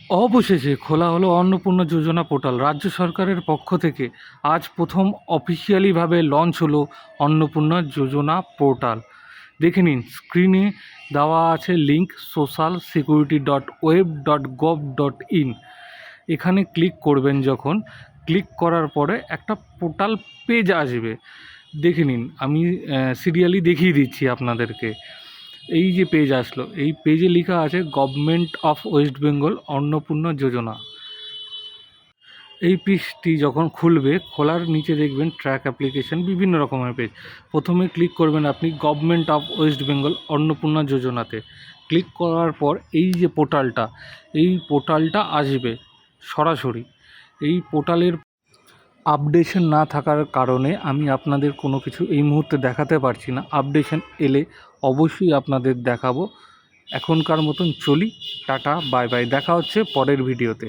অবশেষে খোলা হলো অন্নপূর্ণা যোজনা পোর্টাল। রাজ্য সরকারের পক্ষ থেকে আজ প্রথম অফিসিয়ালিভাবে লঞ্চ হলো অন্নপূর্ণা যোজনা পোর্টাল। দেখে নিন, স্ক্রিনে দেওয়া আছে লিঙ্ক social security.web.gov.in। এখানে ক্লিক করবেন, যখন ক্লিক করার পরে একটা পোর্টাল পেজ আসবে। দেখে নিন, আমি সিরিয়ালি দেখিয়ে দিচ্ছি আপনাদেরকে। এই যে পেজ আসলো, এই পেজে লেখা আছে government of West Bengal Annapurna Yojana. এই পেজটি যখন খুলবে, খোলার নিচে দেখবেন ট্র্যাক অ্যাপ্লিকেশন, বিভিন্ন রকমের পেজ। প্রথমে ক্লিক করবেন আপনি government of West Bengal Annapurna যোজনাতে। ক্লিক করার পর এই যে পোর্টালটা, এই পোর্টালটা আসবে সরাসরি। এই পোর্টালের আপডেশন না থাকার কারণে আমি আপনাদের কোনো কিছু এই মুহূর্তে দেখাতে পারছি না। আপডেশন এলে অবশ্যই আপনাদের দেখাবো। এখনকার মতন চলি, টাটা বাই বাই, দেখা হচ্ছে পরের ভিডিওতে।